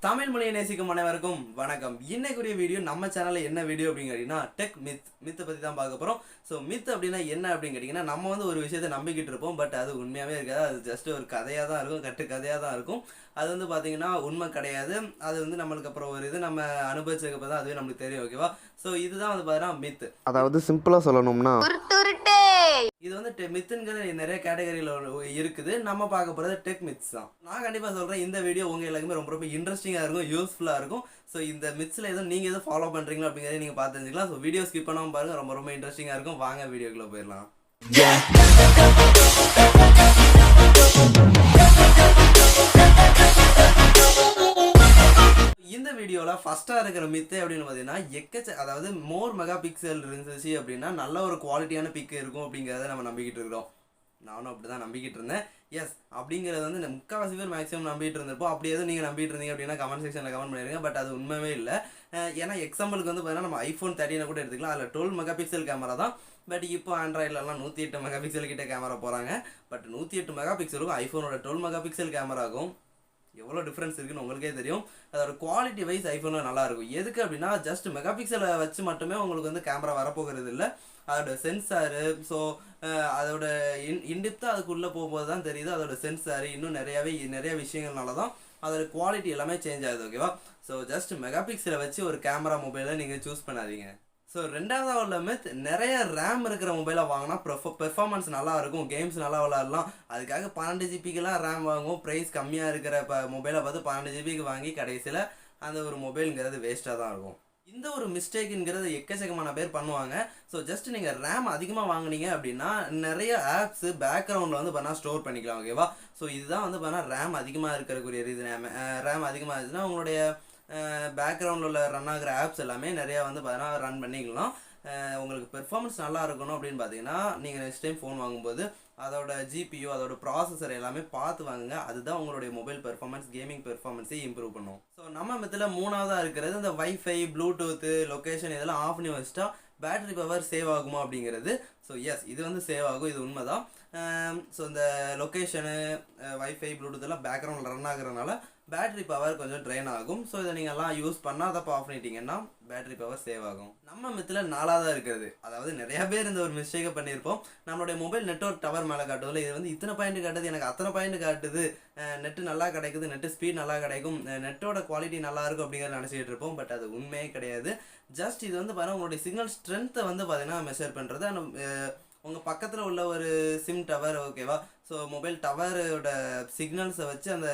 தமிழ் மொழியை நேசிக்கும் அனைவருக்கும் வணக்கம். இன்னைக்குரிய வீடியோ நம்ம சேனல்ல என்ன வீடியோ அப்படின்னு கேட்டீங்கன்னா டெக் மித்தை பத்தி தான் பார்க்க போறோம். ஸோ மித் அப்படின்னா என்ன அப்படின்னு கேட்டீங்கன்னா நம்ம வந்து ஒரு விஷயத்தை நம்பிக்கிட்டு இருப்போம். பட் அது உண்மையாவே இருக்காது. அது ஜஸ்ட் ஒரு கதையாக தான் இருக்கும், கட்டு கதையாக தான் இருக்கும். அது வந்து பார்த்தீங்கன்னா உண்மை கிடையாது. அது வந்து நம்மளுக்கு அப்புறம் ஒரு இது நம்ம அனுபவிச்சதுக்கு தான் அதுவே நம்மளுக்கு தெரியும். ஓகேவா? ஸோ இதுதான் வந்து பார்த்தீங்கன்னா மித். அதாவது சிம்பிளா சொல்லணும்னா இது வந்து மித்துங்கிற நிறைய கேட்டகரியில் இருக்குது. நம்ம பார்க்க போகிறது டெக் மித்ஸ் தான். நான் கண்டிப்பாக சொல்கிறேன், இந்த வீடியோ உங்கள் எல்லாருக்குமே ரொம்ப ரொம்ப இன்ட்ரெஸ்டிங்காக இருக்கும், யூஸ்ஃபுல்லாக இருக்கும். ஸோ இந்த மித்ஸில் எதுவும் நீங்கள் எதுவும் ஃபாலோ பண்ணுறீங்களா அப்படிங்கிறத நீங்கள் பார்த்து தெரிஞ்சுக்கலாம். ஸோ வீடியோ ஸ்கிப் பண்ணாமல் பாருங்கள், ரொம்ப ரொம்ப இன்ட்ரெஸ்டிங்காக இருக்கும். வாங்க வீடியோக்குள்ளே போயிடலாம். இந்த வீடியோவில் ஃபஸ்ட்டாக இருக்கிற மித்து அப்படின்னு பார்த்தீங்கன்னா அதாவது மோர் மெகா பிக்சல் இருந்துச்சு அப்படின்னா நல்ல ஒரு குவாலிட்டியான பிக் இருக்கும் அப்படிங்கிறத நம்ம நம்பிக்கிட்டு இருக்கிறோம். நானும் அப்படி தான் நம்பிக்கிட்டு இருந்தேன். எஸ், அப்படிங்கிறது வந்து முக்கால்வாசி பேர் மேக்ஸிமம் நம்பிட்டு இருந்திருப்போம். அப்படி எதுவும் நீங்கள் நம்பிட்டு இருந்தீங்க அப்படின்னா கமெண்ட் செக்ஷனில் கமெண்ட் பண்ணிடுங்க. பட் அது உண்மையே இல்லை. ஏன்னா எக்ஸாம்பிளுக்கு வந்து பார்த்தீங்கன்னா நம்ம iPhone 13 கூட எடுத்துக்கலாம். அதில் 12 மெகா பிக்சல் கேமரா தான். பட் இப்போ ஆண்ட்ராய்ட்லலாம் 108 மெகா பிக்சல் கிட்ட கேமரா போகிறாங்க. பட் 108 மெகா பிக்சலுக்கும் ஐஃபோனோட 12 மெகா பிக்சல் கேமராகும் எவ்வளோ டிஃப்ரென்ஸ் இருக்குன்னு உங்களுக்கே தெரியும். அதோட குவாலிட்டி வைஸ் ஐஃபோனில் நல்லாயிருக்கும். எதுக்கு அப்படின்னா ஜஸ்ட் மெகா பிக்சலை வச்சு மட்டுமே உங்களுக்கு வந்து கேமரா வரப்போகிறது இல்லை. அதோட சென்சாரு, ஸோ அதோட இன்டிப்த்தாக அதுக்குள்ளே போகும்போது தான் தெரியுது அதோட சென்சாரு இன்னும் நிறைய விஷயங்கள்னால தான் அதோட குவாலிட்டி எல்லாமே சேஞ்ச் ஆகுது. ஓகேவா? ஸோ ஜஸ்ட் மெகா பிக்சலை வச்சு ஒரு கேமரா மொபைலை நீங்கள் சூஸ் பண்ணாதீங்க. ஸோ ரெண்டாவது உள்ள மித், நிறைய ரேம் இருக்கிற மொபைலை வாங்கினா பெர்ஃபார்மன்ஸ் நல்லா இருக்கும், கேம்ஸ் நல்லா விளாடலாம். அதுக்காக 12 ஜிபிக்கெலாம் ரேம் வாங்குவோம். ப்ரைஸ் கம்மியாக இருக்கிற மொபைலை பார்த்து 12 ஜிபிக்கு வாங்கி கடைசியில் அந்த ஒரு மொபைலுங்கிறது வேஸ்ட்டாக தான் இருக்கும். இந்த ஒரு மிஸ்டேக்குங்கிறது எக்கச்சக்கமான பேர் பண்ணுவாங்க. ஸோ ஜஸ்ட் நீங்கள் ரேம் அதிகமாக வாங்கினீங்க அப்படின்னா நிறைய ஆப்ஸு பேக்ரவுண்டில் வந்து பண்ணால் ஸ்டோர் பண்ணிக்கலாம். ஓகேவா? ஸோ இதுதான் வந்து பண்ணால் ரேம் அதிகமாக இருக்கிறக்குரிய ரீசன். ரேம் அதிகமாக இருந்துச்சுன்னா உங்களுடைய பேக்ரவுண்டில் உள்ள ரன் ஆகிற ஆப்ஸ் எல்லாமே நிறையா வந்து பார்த்தீங்கன்னா ரன் பண்ணிக்கலாம். உங்களுக்கு பெர்ஃபார்மன்ஸ் நல்லா இருக்கணும் அப்படின்னு பார்த்தீங்கன்னா நீங்கள் நெக்ஸ்ட் டைம் ஃபோன் வாங்கும்போது அதோட ஜிபியோ அதோட ப்ராசஸர் எல்லாமே பார்த்து வாங்குங்க. அதுதான் உங்களுடைய மொபைல் பெர்ஃபார்மன்ஸ், கேமிங் பெர்ஃபார்மன்ஸை இம்ப்ரூவ் பண்ணும். ஸோ நம்ம மத்தியில் மூணாவதாக இருக்கிறது இந்த வைஃபை, ப்ளூடூத்து, லொக்கேஷன் இதெல்லாம் ஆஃப் பண்ணி வச்சுட்டா பேட்டரி பவர் சேவ் ஆகுமா அப்படிங்கிறது. ஸோ எஸ், இது வந்து சேவ் ஆகும், இது உண்மை தான். ஸோ இந்த லொக்கேஷனு, வைஃபை, ப்ளூடூத் எல்லாம் பேக்ரவுண்டில் ரன் ஆகுறதுனால பேட்டரி பவர் கொஞ்சம் ட்ரெயின் ஆகும். ஸோ இதை நீங்கள்லாம் யூஸ் பண்ணாதப்போ ஆஃப் பண்ணிட்டீங்கன்னா பேட்டரி பவர் சேவ் ஆகும். நம்ம மித்தில் நாலாவதாக இருக்கிறது, அதாவது நிறையா பேர் இந்த ஒரு மிஸ்டேக்கை பண்ணியிருப்போம். நம்மளுடைய மொபைல் நெட்வொர்க் டவர் மேலே காட்டுவதில் இது வந்து இத்தனை பாயிண்ட் காட்டுது, எனக்கு அத்தனை பாயிண்ட் காட்டுது, நெட்டு நல்லா கிடைக்குது, நெட்டு ஸ்பீட் நல்லா கிடைக்கும், நெட்டோட குவாலிட்டி நல்லா இருக்கும் அப்படிங்கிறத நினச்சிக்கிட்டு இருப்போம். பட் அது உண்மையே கிடையாது. ஜஸ்ட் இது வந்து பார்த்தீங்கன்னா உங்களுடைய சிக்னல் ஸ்ட்ரென்த்தை வந்து பார்த்தீங்கன்னா மெஷர் பண்ணுறது. உங்கள் பக்கத்தில் உள்ள ஒரு சிம் டவர், ஓகேவா? ஸோ மொபைல் டவரோட சிக்னல்ஸை வச்சு அந்த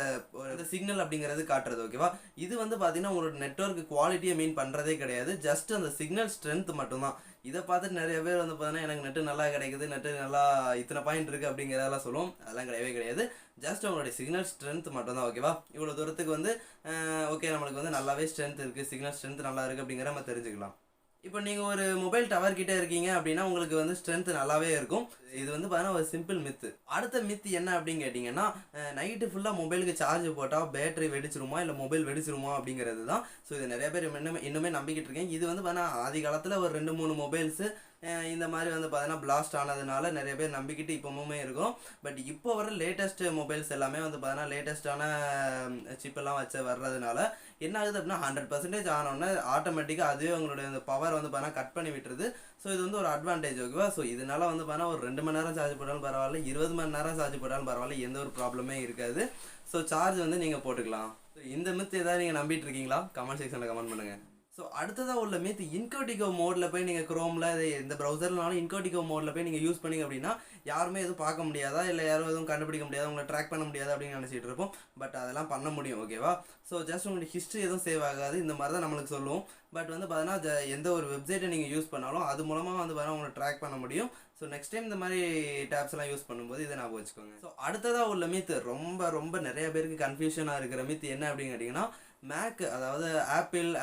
சிக்னல் அப்படிங்கிறது காட்டுறது. ஓகேவா? இது வந்து பார்த்தீங்கன்னா உங்களோட நெட்வொர்க் குவாலிட்டியை மீன் பண்ணுறதே கிடையாது. ஜஸ்ட் அந்த சிக்னல் ஸ்ட்ரென்த் மட்டும்தான். இதை பார்த்துட்டு நிறைய பேர் வந்து பார்த்தீங்கன்னா எனக்கு நெட்டு நல்லா கிடைக்குது, நெட்டு நல்லா இத்தனை பாயிண்ட் இருக்குது அப்படிங்கிறதெல்லாம் சொல்லுவோம். அதெல்லாம் கிடையவே கிடையாது. ஜஸ்ட் உங்களுடைய சிக்னல் ஸ்ட்ரென்த் மட்டும்தான். ஓகேவா? இவ்வளோ தூரத்துக்கு வந்து ஓகே, நம்மளுக்கு வந்து நல்லாவே ஸ்ட்ரென்த் இருக்குது, சிக்னல் ஸ்ட்ரென்த் நல்லா இருக்குது அப்படிங்கிற நம்ம தெரிஞ்சுக்கலாம். இப்போ நீங்கள் ஒரு மொபைல் டவர் கிட்டே இருக்கீங்க அப்படின்னா உங்களுக்கு வந்து ஸ்ட்ரென்த் நல்லாவே இருக்கும். இது வந்து பார்த்தீங்கன்னா ஒரு சிம்பிள் மித்து. அடுத்த மித்து என்ன அப்படின்னு கேட்டிங்கன்னா, நைட்டு ஃபுல்லாக மொபைலுக்கு சார்ஜ் போட்டால் பேட்டரி வெடிச்சிருமா இல்லை மொபைல் வெடிச்சிருமா அப்படிங்கிறது தான். ஸோ இது நிறைய பேர் இன்னுமே நம்பிக்கிட்டு இருக்கேன். இது வந்து பார்த்தீங்கன்னா ஆதி காலத்தில் ஒரு 2-3 மொபைல்ஸு இந்த மாதிரி வந்து பார்த்தீங்கன்னா பிளாஸ்ட் ஆனதுனால நிறைய பேர் நம்பிக்கிட்டு இப்போவுமே இருக்கும். பட் இப்போ வர லேட்டஸ்ட் மொபைல்ஸ் எல்லாமே வந்து பார்த்தீங்கன்னா லேட்டஸ்ட்டான சிப்பெல்லாம் வச்சு வர்றதுனால என்ன ஆகுது அப்படின்னா 100% ஆனோடனே ஆட்டோமேட்டிக்காக அதுவே உங்களுடைய அந்த பவர் வந்து பார்த்தீங்கன்னா கட் பண்ணி விட்டுருது. ஸோ இது வந்து ஒரு அட்வான்டேஜ். ஓகேவா? ஸோ இதனால வந்து பார்த்தீங்கன்னா ஒரு 2 மணி நேரம் சார்ஜ் போட்டாலும் பரவாயில்ல, 20 மணி நேரம் சார்ஜ் போட்டாலும் பரவாயில்ல, எந்த ஒரு ப்ராப்ளமே இருக்காது. ஸோ சார்ஜ் வந்து நீங்கள் போட்டுக்கலாம். ஸோ இந்த மித்து ஏதாவது நீங்கள் நம்பிட்டு இருக்கீங்களா? கமெண்ட் செக்ஷனில் கமெண்ட் பண்ணுங்கள். ஸோ அடுத்ததாக உள்ள மித்து, இன்கோடிகோ மோடில் போய் நீங்கள் க்ரோமில் எந்த ப்ரௌசர்னாலும் இன்கோடிகோ மோடில் போய் நீங்கள் யூஸ் பண்ணிங்க அப்படின்னா யாருமே எதுவும் பார்க்க முடியாதா, இல்லை யாரும் எதுவும் கண்டுபிடிக்க முடியாதா, உங்களை ட்ராக் பண்ண முடியாதா அப்படின்னு நினச்சிட்டு இருப்போம். பட் அதெல்லாம் பண்ண முடியும். ஓகேவா? ஸோ ஜஸ்ட் உங்களுக்கு ஹிஸ்ட்ரி எதுவும் சேவ் ஆகாது, இந்த மாதிரி தான் நம்மளுக்கு சொல்லுவோம். பட் வந்து பார்த்தீங்கன்னா எந்த ஒரு வெப்சைட்டை நீங்கள் யூஸ் பண்ணாலும் அது மூலமாக வந்து பார்த்தீங்கன்னா உங்களை ட்ராக் பண்ண முடியும். ஸோ நெக்ஸ்ட் டைம் இந்த மாதிரி டேப்ஸ் எல்லாம் யூஸ் பண்ணும்போது இதை ஞாபகம் வச்சுக்கோங்க. ஸோ அடுத்ததாக உள்ள மித்து, ரொம்ப நிறைய பேருக்கு கன்ஃபியூஷனாக இருக்கிற மித்து என்ன அப்படின்னு கேட்டிங்கன்னா, மேக் அதாவது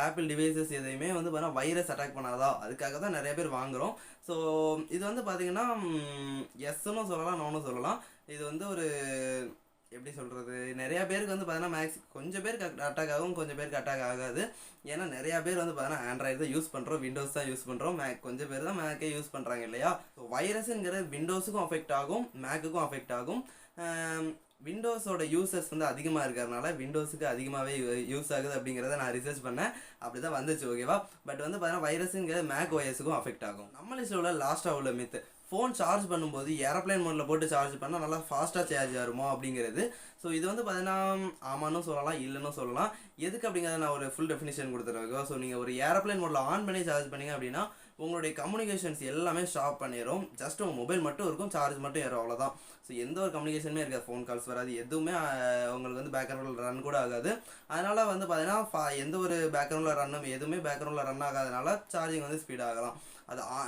ஆப்பிள் டிவைசஸ் எதையுமே வந்து பார்த்தீங்கன்னா வைரஸ் அட்டாக் பண்ணாதா, அதுக்காக தான் நிறைய பேர் வாங்குகிறோம். ஸோ இது வந்து பார்த்தீங்கன்னா எஸ்ன்னு சொல்லலாம், நோன்னு சொல்லலாம். இது வந்து ஒரு எப்படி சொல்கிறது, நிறையா பேருக்கு வந்து பார்த்தீங்கன்னா கொஞ்சம் பேருக்கு அட்டாக் ஆகும், கொஞ்சம் பேருக்கு அட்டாக் ஆகாது. ஏன்னா நிறையா பேர் வந்து பார்த்தீங்கன்னா ஆண்ட்ராய்டு தான் யூஸ் பண்ணுறோம், விண்டோஸ் தான் யூஸ் பண்ணுறோம், கொஞ்சம் பேர் தான் மேக்கே யூஸ் பண்ணுறாங்க இல்லையா? ஸோ வைரஸுங்கிறது விண்டோஸுக்கும் அஃபெக்ட் ஆகும், மேக்குக்கும் அஃபெக்ட் ஆகும். விண்டோஸோட யூசர்ஸ் வந்து அதிகமாக இருக்கிறதுனால விண்டோஸுக்கு அதிகமாகவே யூஸ் ஆகுது அப்படிங்கிறத நான் ரிசர்ச் பண்ணேன். அப்படி தான் வந்துச்சு ஓகேவா. பட் வந்து பார்த்தீங்கன்னா வைரஸுங்கிறது மேக் ஓஎஸுக்கும் அஃபெக்ட் ஆகும். நம்ம லிஸ்ட்டில் உள்ள லாஸ்ட்டாக உள்ள மித்து ஃபோன் சார்ஜ் பண்ணும்போது ஏரோப்ளைன் மோடில் போட்டு சார்ஜ் பண்ணால் நல்லா ஃபாஸ்ட்டாக சார்ஜ் ஆகுமோ அப்படிங்கிறது. ஸோ இது வந்து பார்த்தீங்கன்னா ஆமான்னு சொல்லலாம், இல்லைன்னு சொல்லலாம். எதுக்கு அப்படிங்கிறத நான் ஒரு ஃபுல் டெஃபினிஷன் கொடுத்துருவேன் ஓகேவா. ஸோ நீங்கள் ஒரு ஏரோப்ளைன் மோடில் ஆன் பண்ணி சார்ஜ் பண்ணிங்க அப்படின்னா உங்களுடைய கம்யூனிகேஷன்ஸ் எல்லாமே ஸ்டாப் பண்ணிடும். ஜஸ்ட் உங்கள் மொபைல் மட்டும் இருக்கும், சார்ஜ் மட்டும் ஏறும், அவ்வளோதான். ஸோ எந்த ஒரு கம்யூனிகேஷனுமே இருக்காது, ஃபோன் கால்ஸ் வராது, எதுவுமே உங்களுக்கு வந்து பேக்ரவுண்டில் ரன் கூட ஆகாது. அதனால் வந்து பார்த்தீங்கன்னா எந்த ஒரு பேக்ரவுண்டில் ரன்னும் எதுவுமே பேக்ரவுண்டில் ரன் ஆகாதனால சார்ஜிங் வந்து ஸ்பீட் ஆகலாம்.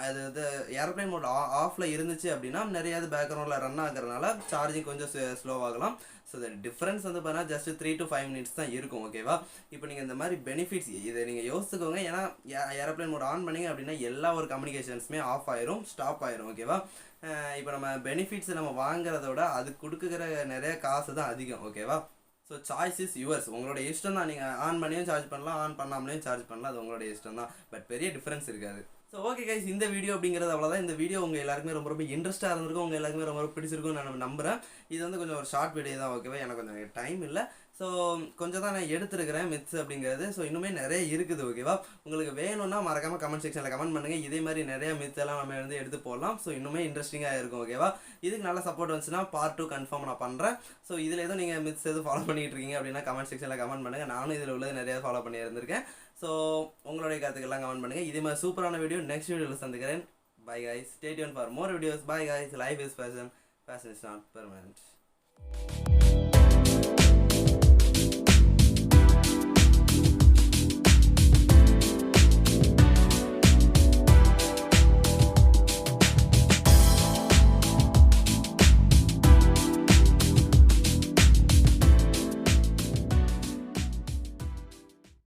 அது இது ஏரோப்ளைன் மோட் ஆஃபில் இருந்துச்சு அப்படின்னா நிறைய பேக்ரவுண்டில் ரன் ஆகிறதுனால சார்ஜிங் கொஞ்சம் ஸ்லோவாகலாம். ஸோ இந்த டிஃப்ரென்ஸ் வந்து பார்த்தீங்கன்னா ஜஸ்ட் 3 to 5 minutes தான் இருக்கும் ஓகேவா. இப்போ நீங்கள் இந்த மாதிரி பெனிஃபிட்ஸ் இதை நீங்கள் யோசிச்சுக்கோங்க. ஏன்னா ஏரோப்ளைன் மோட் ஆன் பண்ணிங்க அப்படின்னா எல்லா ஒரு கம்யூனிகேஷன்ஸுமே ஆஃப் ஆயிரும், ஸ்டாப் ஆயிரும் ஓகேவா. இப்போ நம்ம பெனிஃபிட்ஸ் நம்ம வாங்குறதோட அது கொடுக்குற நிறைய காசு தான் அதிகம் ஓகேவா. ஸோ சாய்ஸ் இஸ் யுவர்ஸ், உங்களோட இஷ்டம் தான். நீங்கள் ஆன் பண்ணியும் சார்ஜ் பண்ணலாம், ஆன் பண்ணாமலேயும் சார்ஜ் பண்ணலாம், அது உங்களோட இஷ்டம் தான். பட் பெரிய டிஃப்ரென்ஸ் இருக்காது. ஸோ ஓகே கைஸ், இந்த வீடியோ அப்படிங்கிறது அவ்வளோதான். இந்த வீடியோ உங்கள் எல்லாருக்குமே ரொம்ப இன்ட்ரெஸ்ட்டாக இருந்திருக்கும், உங்கள் எல்லாருக்குமே ரொம்ப பிடிச்சிருக்கும் நான் நம்புகிறேன். இது வந்து கொஞ்சம் ஒரு ஷார்ட் வீடியோ தான் ஓகேவா. எனக்கு கொஞ்சம் டைம் இல்லை, ஸோ கொஞ்சம் தான் நான் எடுத்துருக்கிறேன் மித்ஸ் அப்படிங்கிறது. ஸோ இன்னுமே நிறைய இருக்குது ஓகேவா. உங்களுக்கு வேணும்னா மறக்காமல் கமெண்ட் செக்ஷனில் கமெண்ட் பண்ணுங்கள். இதே மாதிரி நிறைய மித்தெல்லாம் நம்ம வந்து எடுத்து போடலாம். ஸோ இன்னுமே இன்ட்ரெஸ்டிங்காக இருக்கும் ஓகேவா. இதுக்கு நல்ல சப்போர்ட் வந்துச்சுன்னா பார்ட் 2 கன்ஃபார்ம் நான் பண்ணுறேன். ஸோ இதில் எதுவும் நீங்கள் மித்ஸ் எதுவும் ஃபாலோ பண்ணிகிட்டு இருக்கீங்க அப்படின்னா கமெண்ட் செக்ஷனில் கமெண்ட் பண்ணுங்கள். நானும் இதில் உள்ளது நிறையா ஃபாலோ பண்ணி இருந்திருக்கேன். ஸோ உங்களுடைய கருத்துக்கெல்லாம் கமெண்ட் பண்ணுங்கள். இதே மாதிரி சூப்பரான வீடியோ நெக்ஸ்ட் வீடியோவில் சந்திக்கிறேன். Bye guys, stay tune for more videos. Bye guys, life is fashion, fashion is not permanent.